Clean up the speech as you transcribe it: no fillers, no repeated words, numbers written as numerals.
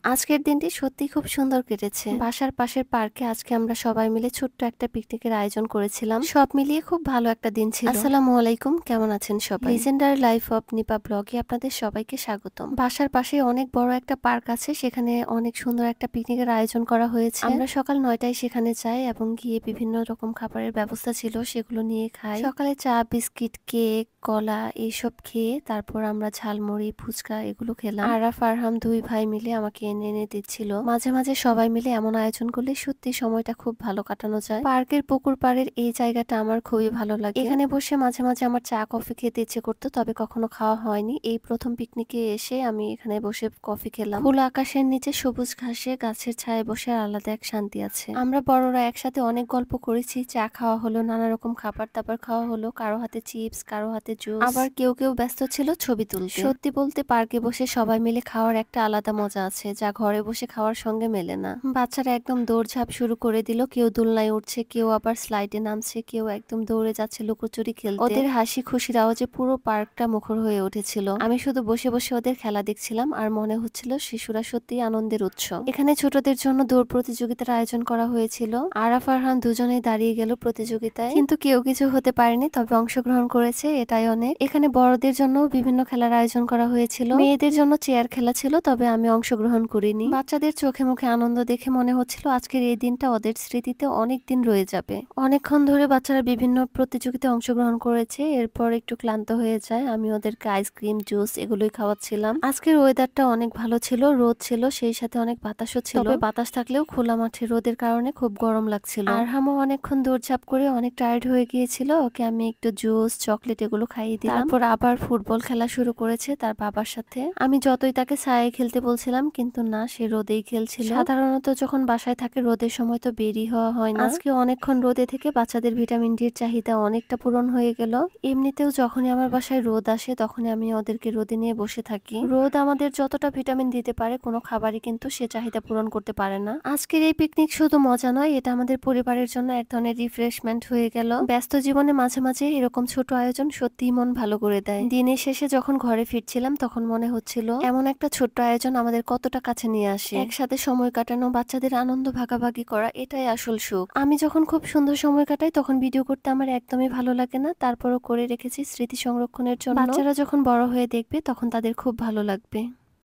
আজকের দিনটি সত্যিই খুব সুন্দর কেটেছে। বাসার পাশের পার্কে আজকে আমরা সবাই মিলে ছোট্ট একটা পিকনিকের আয়োজন করেছিলাম। সব মিলিয়ে খুব ভালো একটা দিন ছিল। আসসালামু আলাইকুম, কেমন আছেন সবাই? লিজেন্ডারি লাইফ অফ নিপা ব্লগে আপনাদের সবাইকে স্বাগতম। বাসার পাশে অনেক বড় একটা পার্ক আছে, সেখানে অনেক সুন্দর একটা পিকনিকের আয়োজন করা হয়েছে। আমরা সকাল 9টায় সেখানে যাই এবং গিয়ে বিভিন্ন রকম খাবারের ব্যবস্থা ছিল সেগুলো নিয়ে খাই। সকালে চা, বিস্কিট, কেক, কলা এইসব খেয়ে তারপর আমরা ঝালমুড়ি, ফুচকা এগুলো খেলাম। আরাফ আরহাম দুই ভাই মিলে আমাকে এনে এনে দিচ্ছিল। মাঝে মাঝে সবাই মিলে এমন আয়োজন করলে সত্যি সময়টা খুব ভালো কাটানো যায়। পার্কের পুকুর পাড়ের এই জায়গাটা আমার খুবই ভালো লাগে। এখানে বসে মাঝে মাঝে আমার চা কফি খেতে ইচ্ছে করতো, তবে কখনো খাওয়া হয়নি। এই প্রথম পিকনিকে এসে আমি এখানে বসে কফি খেলাম। খোলা আকাশের নিচে সবুজ ঘাসে গাছের ছায়ায় বসে আলাদা এক শান্তি আছে। আমরা বড়রা একসাথে অনেক গল্প করেছি, চা খাওয়া হলো, নানা রকম খাবার দাবার খাওয়া হলো, কারো হাতে চিপস, কারো হাতে জুস, আবার কেউ কেউ ব্যস্ত ছিল ছবি তুলতে। সত্যি বলতে পার্কে বসে সবাই মিলে খাওয়ার একটা আলাদা মজা আছে, যা ঘরে বসে খাওয়ার সঙ্গে মেলে না। বাচ্চারা একদম দৌড়ঝাঁপ শুরু করে দিল, কেউ দোলনায় উঠছে, কেউ আবার স্লাইডে নামছে, কেউ একদম দৌড়ে যাচ্ছে লুকোচুরি খেলতে। ওদের হাসি খুশির আওয়াজে পুরো পার্কটা মুখর হয়ে উঠেছিল। আমি শুধু বসে বসে ওদের খেলা দেখছিলাম আর মনে হচ্ছিল শিশুরা সত্যি আনন্দের উৎস। এখানে ছোটদের জন্য দৌড় প্রতিযোগিতার আয়োজন করা হয়েছিল। আরাফ আরহাম দুজনেই দাঁড়িয়ে গেল প্রতিযোগিতায়, কিন্তু কেউ কিছু হতে পারেনি, তবে অংশগ্রহণ করেছে, এটাই অনেক। এখানে বড়দের জন্য বিভিন্ন খেলার আয়োজন করা হয়েছিল। মেয়েদের জন্য চেয়ার খেলা ছিল, তবে আমি অংশগ্রহণ করিনি। বাচ্চাদের চোখে মুখে আনন্দ দেখে মনে হচ্ছিল আজকের এই দিনটা ওদের স্মৃতিতে অনেক দিন রয়ে যাবে। অনেকক্ষণ ধরে বাচ্চারা বিভিন্ন প্রতিযোগিতায় অংশগ্রহণ করেছে, এরপর একটু ক্লান্ত হয়ে যায়। আমি ওদেরকে আইসক্রিম, জুস এগুলোই খাওয়াচ্ছিলাম। আজকের ওয়েদারটা অনেক ভালো ছিল, রোদ ছিল, সেই সাথে অনেক বাতাসও ছিল। তবে বাতাস থাকলেও খোলা মাঠে রোদের কারণে খুব গরম লাগছিল। আরহামও অনেকক্ষণ দৌড়ঝাঁপ করে অনেক টায়ার্ড হয়ে গিয়েছিল, ওকে আমি একটু জুস, চকলেট এগুলো খাইয়ে দিলাম। তারপর আবার ফুটবল খেলা শুরু করেছে তার বাবার সাথে। আমি যতই তাকে ছায়ায় খেলতে বলছিলাম, কিন্তু না, সে রোদেই খেলছিল। সাধারণত যখন বাসায় থাকে রোদের সময় তো বেরি হওয়া হয় না। আজকে অনেকক্ষণ রোদে থেকে বাচ্চাদের ভিটামিন ডি এর চাহিদা অনেকটা পূরণ হয়ে গেল। এমনিতেও যখনই আমার বাসায় রোদ আসে তখনই আমি ওদেরকে রোদে নিয়ে বসে থাকি। রোদ আমাদের যতটা ভিটামিন দিতে পারে কোনো খাবারই কিন্তু সে চাহিদা পূরণ করতে পারে না। আজকের এই পিকনিক শুধু মজা নয়, এটা আমাদের পরিবারের জন্য এক ধরনের রিফ্রেশমেন্ট হয়ে গেল। ব্যস্ত জীবনে মাঝে মাঝে এরকম ছোট আয়োজন সত্যিই মন ভালো করে দেয়। দিনের শেষে যখন ঘরে ফিরছিলাম তখন মনে হচ্ছিল এমন একটা ছোট্ট আয়োজন আমাদের কতটা কাছে নিয়ে আসে। একসাথে সময় কাটানো, বাচ্চাদের আনন্দ ভাগাভাগি করা, এটাই আসল সুখ। আমি যখন খুব সুন্দর সময় কাটাই তখন ভিডিও করতে আমার একদমই ভালো লাগে না, তারপরও করে রেখেছি স্মৃতি সংরক্ষণের জন্য। বাচ্চারা যখন বড় হয়ে দেখবে তখন তাদের খুব ভালো লাগবে।